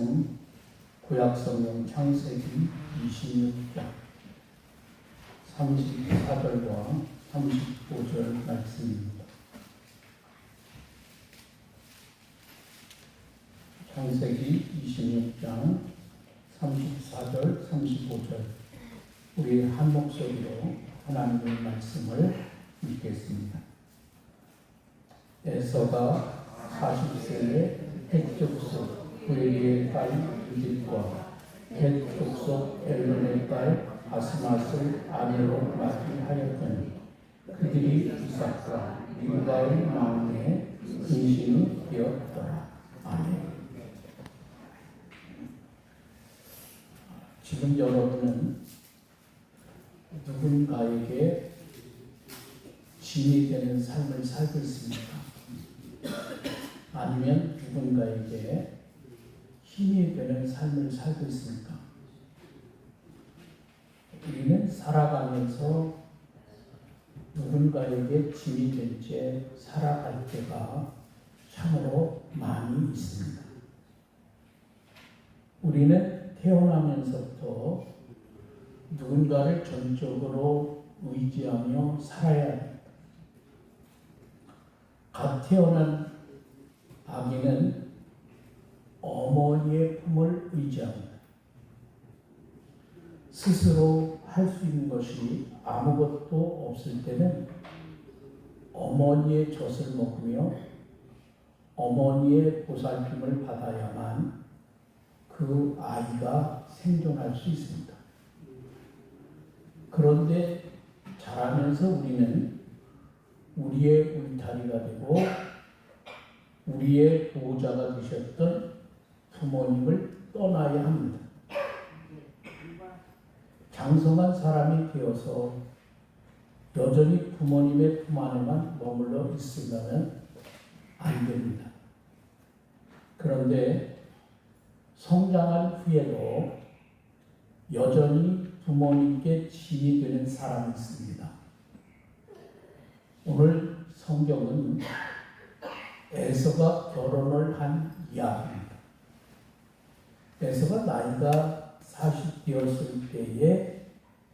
말씀 구약성경 창세기 26장 34절과 35절 말씀입니다. 창세기 26장 34절 35절 우리 한 목소리로 하나님의 말씀을 읽겠습니다. 에서가 40세에 헷 족속 후엘의 딸 유딜과 헷 족속 엘론의 딸 아스맛을 아내로 맞이하였더니 그들이 이삭과 리브가의 마음에 근심이 되었더라. 아멘. 지금 여러분은 누군가에게 짐이 되는 삶을 살고 있습니까? 아니면 누군가에게 힘이 되는 삶을 살고 있습니까? 우리는 살아가면서 누군가에게 짐이 된 채 살아갈 때가 참으로 많이 있습니다. 우리는 태어나면서부터 누군가를 전적으로 의지하며 살아야 합니다. 갓 태어난 아기는 어머니의 품을 의지합니다. 스스로 할 수 있는 것이 아무것도 없을 때는 어머니의 젖을 먹으며 어머니의 보살핌을 받아야만 그 아이가 생존할 수 있습니다. 그런데 자라면서 우리는 우리의 울타리가 되고 우리의 보호자가 되셨던 부모님을 떠나야 합니다. 장성한 사람이 되어서 여전히 부모님의 품 안에만 머물러 있으면 안 됩니다. 그런데 성장한 후에도 여전히 부모님께 짐이 되는 사람이 있습니다. 오늘 성경은 에서가 결혼을 한 이야기입니다. 에서가 나이가 40 되었을 때에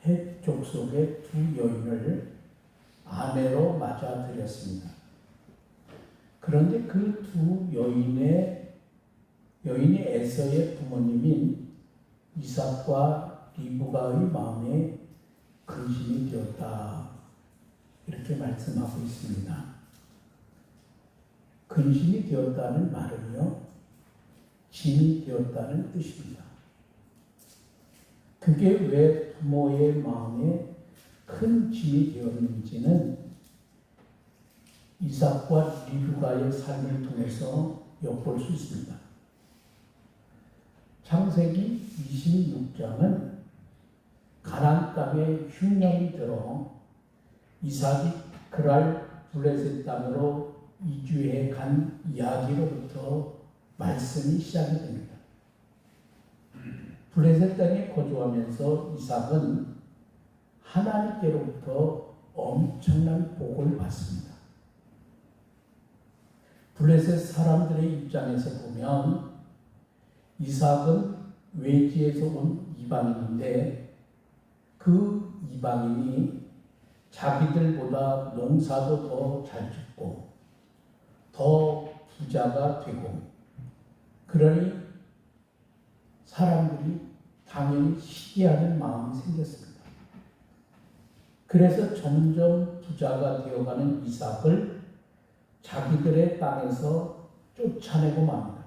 헷 족속의 두 여인을 아내로 맞아들였습니다. 그런데 그 두 여인이 에서의 부모님인 이삭과 리브가의 마음에 근심이 되었다. 이렇게 말씀하고 있습니다. 근심이 되었다는 말은요, 짐이 되었다는 뜻입니다. 그게 왜 부모의 마음에 큰 짐이 되었는지는 이삭과 리브가의 삶을 통해서 엿볼 수 있습니다. 창세기 26장은 가나안 땅에 흉년이 들어 이삭이 그랄 블레셋 땅으로 이주해 간 이야기로부터 말씀이 시작이 됩니다. 블레셋 땅에 거주하면서 이삭은 하나님께로부터 엄청난 복을 받습니다. 블레셋 사람들의 입장에서 보면 이삭은 외지에서 온 이방인인데 그 이방인이 자기들보다 농사도 더 잘 짓고 더 부자가 되고 그러니 사람들이 당연히 시기하는 마음이 생겼습니다. 그래서 점점 부자가 되어가는 이삭을 자기들의 땅에서 쫓아내고 맙니다.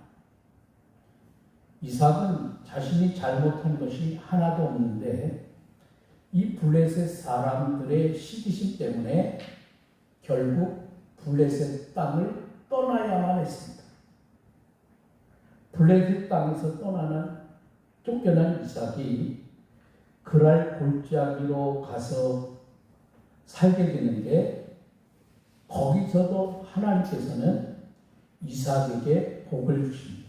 이삭은 자신이 잘못한 것이 하나도 없는데 이 블레셋 사람들의 시기심 때문에 결국 블레셋 땅을 떠나야만 했습니다. 블레셋 땅에서 쫓겨난 이삭이 그랄 골짜기로 가서 살게 되는데 거기서도 하나님께서는 이삭에게 복을 주십니다.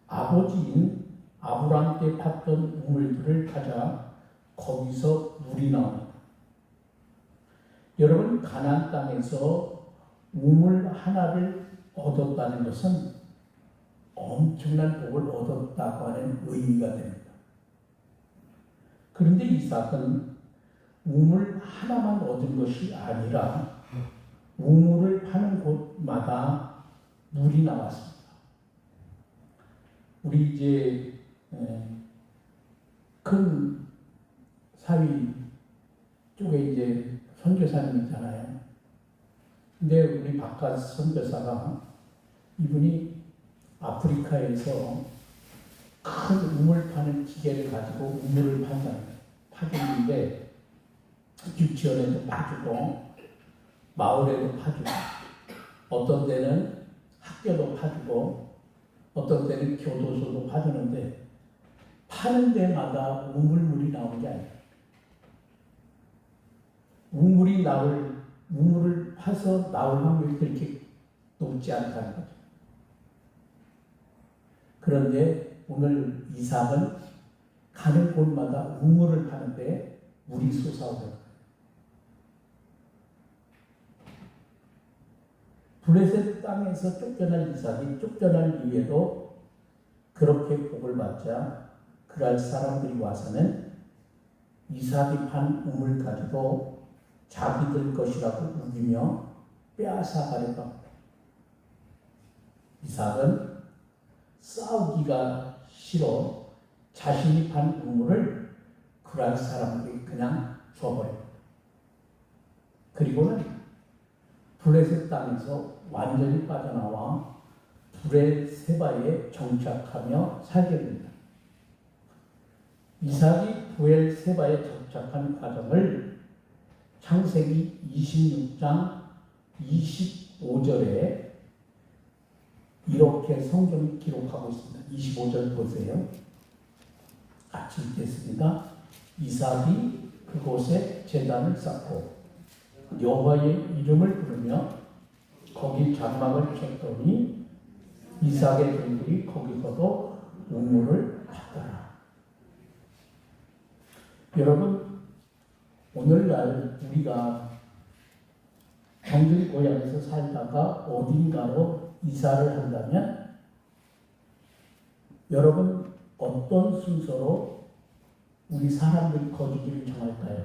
아버지인 아브라함께 팠던 우물들을 찾아 거기서 물이 나옵니다. 여러분, 가나안 땅에서 우물 하나를 얻었다는 것은 엄청난 복을 얻었다고 하는 의미가 됩니다. 그런데 이삭은 우물 하나만 얻은 것이 아니라 우물을 파는 곳마다 물이 나왔습니다. 우리 이제 큰 사위 쪽에 이제 선교사님 있잖아요. 근데 우리 바깥 선교사가 이분이 아프리카에서 큰 우물 파는 기계를 가지고 우물을 파줬는데 유치원에도 파주고 마을에도 파주고 어떤 데는 학교도 파주고 어떤 때는 교도소도 파주는데 파는 데마다 우물물이 나오는 게 아니에요. 우물을 파서 나올 확률이 그렇게 높지 않다는 거죠. 그런데 오늘 이삭은 가는 곳마다 우물을 파는데 물이 솟아오르는 블레셋 땅에서 쫓겨난 이삭이 쫓겨난 이후에도 그렇게 복을 받자 그럴 사람들이 와서는 이삭이 판 우물 가지고 자기들 것이라고 우기며 빼앗아가려고 합니다. 이삭은 싸우기가 싫어 자신이 판 우물을 그럴 사람들이 그냥 줘버립니다. 그리고는 블레셋 땅에서 완전히 빠져나와 브엘세바에 정착하며 살게 됩니다. 이삭이 브엘세바에 정착한 과정을 창세기 26장 25절에 이렇게 성경이 기록하고 있습니다. 25절 보세요. 같이 읽겠습니다. 이삭이 그곳에 제단을 쌓고 여호와의 이름을 부르며 거기 장막을 쳤더니 이삭의 동물이 거기서도 우물을 팠더라. 여러분, 오늘날 우리가 정글 고향에서 살다가 어딘가로 이사를 한다면 여러분 어떤 순서로 우리 사람들이 거주지를 정할까요?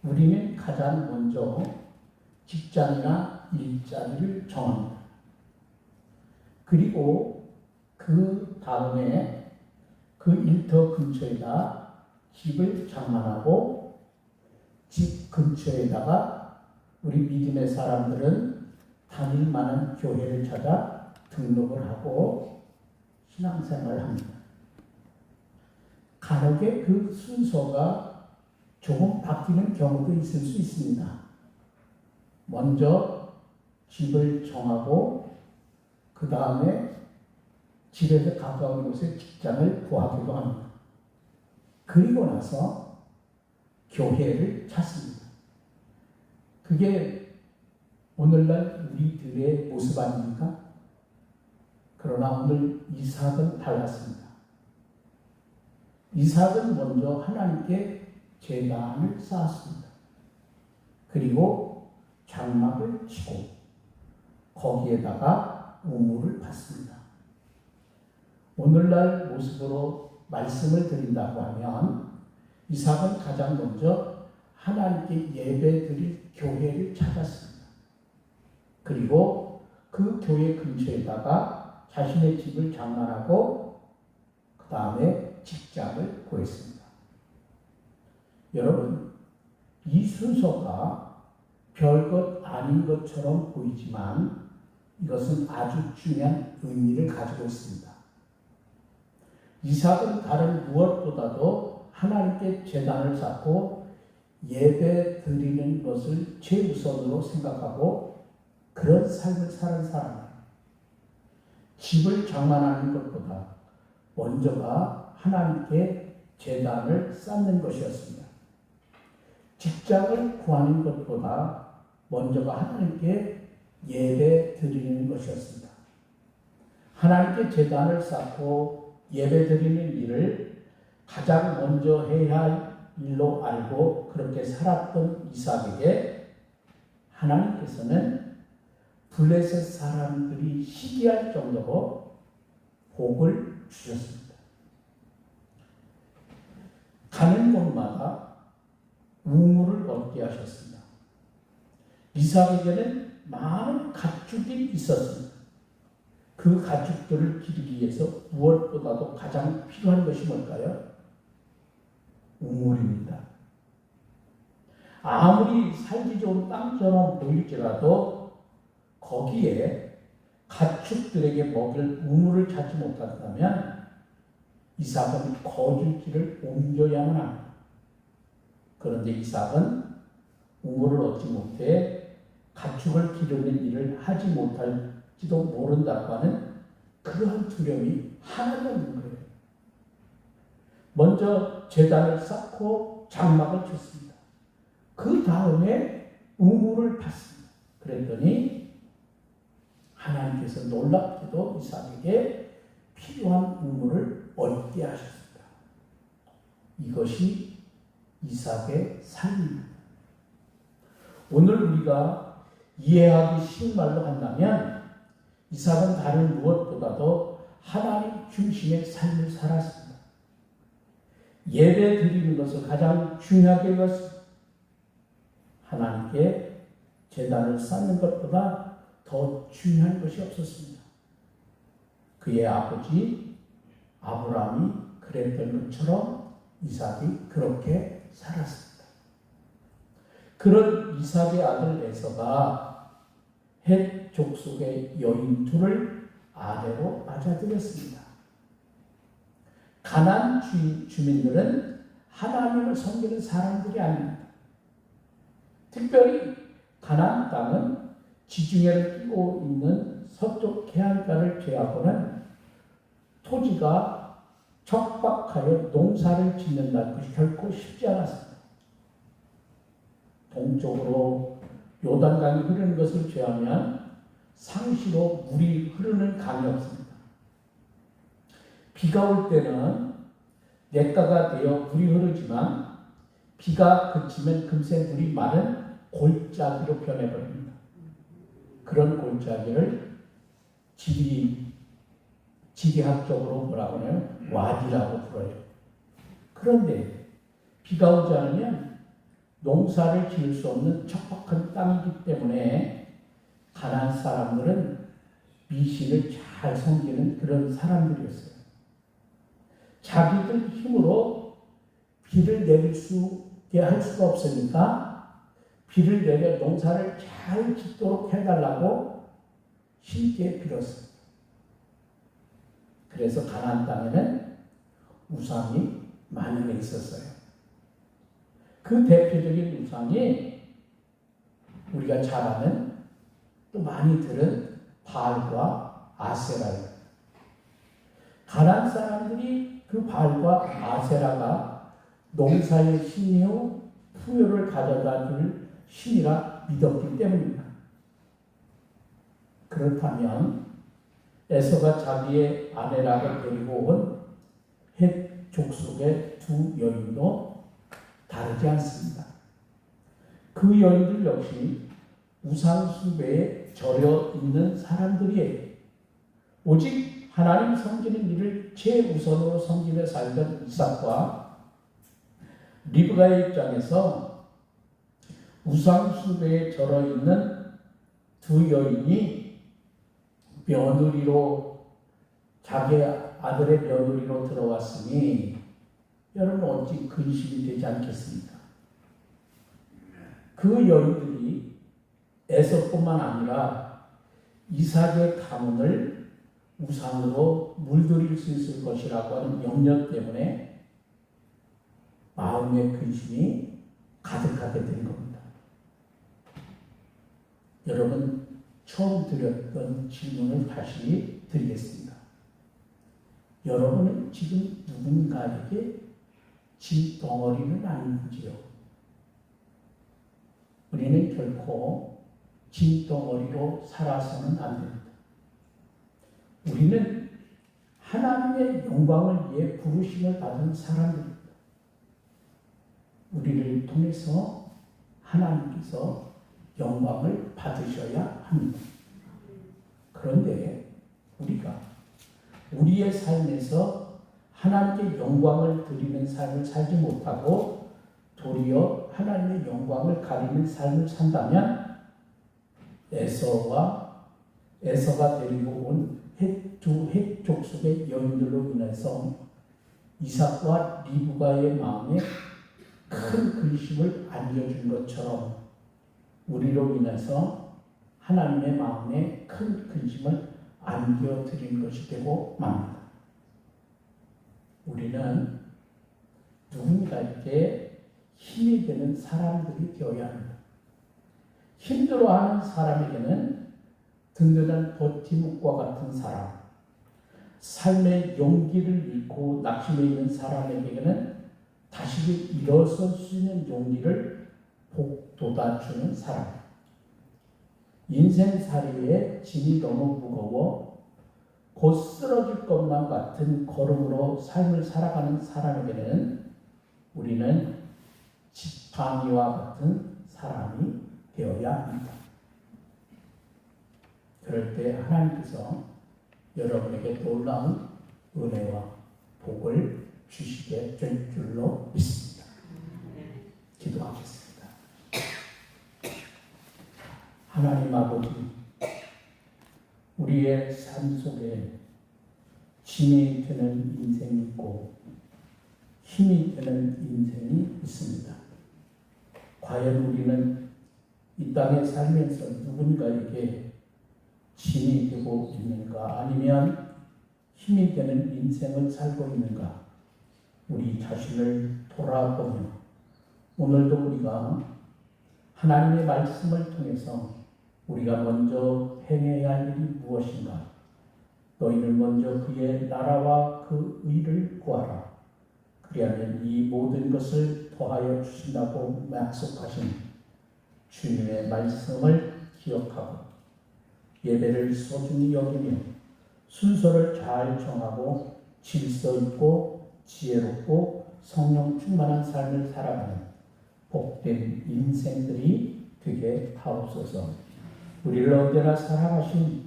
우리는 가장 먼저 직장이나 일자리를 정합니다. 그리고 그 다음에 그 일터 근처에다 집을 장만하고 집 근처에다가 우리 믿음의 사람들은 다닐 만한 교회를 찾아 등록을 하고 신앙생활을 합니다. 간혹에 그 순서가 조금 바뀌는 경우도 있을 수 있습니다. 먼저 집을 정하고 그 다음에 집에서 가까운 곳에 직장을 구하기도 합니다. 그리고 나서 교회를 찾습니다. 그게 오늘날 우리들의 모습 아닙니까? 그러나 오늘 이삭은 달랐습니다. 이삭은 먼저 하나님께 제단을 쌓았습니다. 그리고 장막을 치고 거기에다가 우물을 팠습니다. 오늘날 모습으로 말씀을 드린다고 하면 이삭은 가장 먼저 하나님께 예배드릴 교회를 찾았습니다. 그리고 그 교회 근처에다가 자신의 집을 장만하고 그 다음에 직장을 구했습니다. 여러분, 이 순서가 별것 아닌 것처럼 보이지만 이것은 아주 중요한 의미를 가지고 있습니다. 이삭은 다른 무엇보다도 하나님께 제단을 쌓고 예배 드리는 것을 최우선으로 생각하고 그런 삶을 사는 사람이에요. 집을 장만하는 것보다 먼저가 하나님께 제단을 쌓는 것이었습니다. 직장을 구하는 것보다 먼저가 하나님께 예배 드리는 것이었습니다. 하나님께 제단을 쌓고 예배 드리는 일을 가장 먼저 해야 할 일로 알고 그렇게 살았던 이삭에게 하나님께서는 블레셋 사람들이 시기할 정도로 복을 주셨습니다. 가는 곳마다 우물을 얻게 하셨습니다. 이삭에게는 많은 가축이 있었습니다. 그 가축들을 기르기 위해서 무엇보다도 가장 필요한 것이 뭘까요? 우물입니다. 아무리 살기 좋은 땅처럼 보일지라도 거기에 가축들에게 먹일 우물을 찾지 못한다면 이삭은 거둘 길을 옮겨야만 합니다. 그런데 이삭은 우물을 얻지 못해 가축을 기르는 일을 하지 못할지도 모른다고 하는 그러한 두려움이 하나도 없는 거예요. 먼저 제단을 쌓고 장막을 쳤습니다. 그 다음에 우물을 팠습니다. 그랬더니 하나님께서 놀랍게도 이삭에게 필요한 우물을 얻게 하셨습니다. 이것이 이삭의 삶입니다. 오늘 우리가 이해하기 쉬운 말로 한다면 이삭은 다른 무엇보다도 하나님 중심의 삶을 살았습니다. 예배 드리는 것을 가장 중요하게 여겼습니다. 하나님께 제단을 쌓는 것보다 더 중요한 것이 없었습니다. 그의 아버지 아브라함이 그랬던 것처럼 이삭이 그렇게 살았습니다. 그런 이삭의 아들 에서가 헷 족속의 여인 둘을 아내로 맞아들였습니다. 가나안 주민들은 하나님을 섬기는 사람들이 아닙니다. 특별히 가나안 땅은 지중해를 끼고 있는 서쪽 해안가를 제하고는 토지가 척박하여 농사를 짓는다는 것이 결코 쉽지 않았습니다. 동쪽으로 요단강이 흐르는 것을 제하면 상시로 물이 흐르는 강이 없습니다. 비가 올 때는 냇가가 되어 물이 흐르지만 비가 그치면 금세 물이 마른 골짜기로 변해버립니다. 그런 골짜기를 지리학적으로 뭐라고 하나요? 와디라고 불러요. 그런데 비가 오지 않으면 농사를 지을 수 없는 척박한 땅이기 때문에 가나안 사람들은 미신을 잘 섬기는 그런 사람들이었어요. 자기들 힘으로 비를 내릴 수게 할 수가 없으니까 비를 내려 농사를 잘 짓도록 해달라고 신께 빌었습니다. 그래서 가나안 땅에는 우상이 많이 있었어요. 그 대표적인 우상이 우리가 잘 아는 또 많이 들은 바알과 아세라예요. 가나안 사람들이 그 바알과 아세라가 농사의 신이요 풍요를 가져다 줄 신이라 믿었기 때문입니다. 그렇다면 에서가 자기의 아내락을 데리고 온 헷 족속의 두 여인도 다르지 않습니다. 그 여인들 역시 우상 숭배에 절여 있는 사람들이에요. 오직 하나님 섬기는 일을 최우선으로 섬기며 살던 이삭과 리브가의 입장에서 우상 숭배에 절여 있는 두 여인이 며느리로 자기 아들의 며느리로 들어왔으니 여러분 어찌 근심이 되지 않겠습니까? 그 여인들이 에서뿐만 아니라 이삭의 가문을 우상으로 물들일 수 있을 것이라고 하는 염려 때문에 마음의 근심이 가득하게 된 겁니다. 여러분 처음 드렸던 질문을 다시 드리겠습니다. 여러분은 지금 누군가에게 짐덩어리는 아닌지요? 우리는 결코 짐덩어리로 살아서는 안 됩니다. 우리는 하나님의 영광을 위해 부르심을 받은 사람입니다. 우리를 통해서 하나님께서 영광을 받으셔야 합니다. 그런데 우리가 우리의 삶에서 하나님께 영광을 드리는 삶을 살지 못하고 도리어 하나님의 영광을 가리는 삶을 산다면 에서가 데리고 온 두 족속의 여인들로 인해서 이삭과 리브가의 마음에 큰 근심을 안겨준 것처럼 우리로 인해서 하나님의 마음에 큰 근심을 안겨드린 것이 되고 맙니다. 우리는 누군가에게 힘이 되는 사람들이 되어야 합니다. 힘들어하는 사람에게는 든든한 버팀목과 같은 사람, 삶의 용기를 잃고 낙심해 있는 사람에게는 다시 일어설 수 있는 용기를 북돋아주는 사람, 인생살이에 짐이 너무 무거워 곧 쓰러질 것만 같은 걸음으로 삶을 살아가는 사람에게는 우리는 지팡이와 같은 사람이 되어야 합니다. 그럴 때 하나님께서 여러분에게 놀라운 은혜와 복을 주시게 될 줄로 믿습니다. 기도하겠습니다. 하나님 아버지, 우리의 삶 속에 짐이 되는 인생이 있고 힘이 되는 인생이 있습니다. 과연 우리는 이 땅에 살면서 누군가에게 짐이 되고 있는가, 아니면 힘이 되는 인생을 살고 있는가, 우리 자신을 돌아보며 오늘도 우리가 하나님의 말씀을 통해서 우리가 먼저 행해야 할 일이 무엇인가, 너희는 먼저 그의 나라와 그 의를 구하라, 그리하면 이 모든 것을 더하여 주신다고 약속하신 주님의 말씀을 기억하고 예배를 소중히 여기며 순서를 잘 정하고 질서 있고 지혜롭고 성령 충만한 삶을 살아가는 복된 인생들이 되게 하옵소서. 우리를 언제나 사랑하신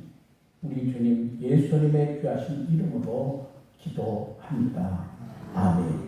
우리 주님 예수님의 귀하신 이름으로 기도합니다. 아멘.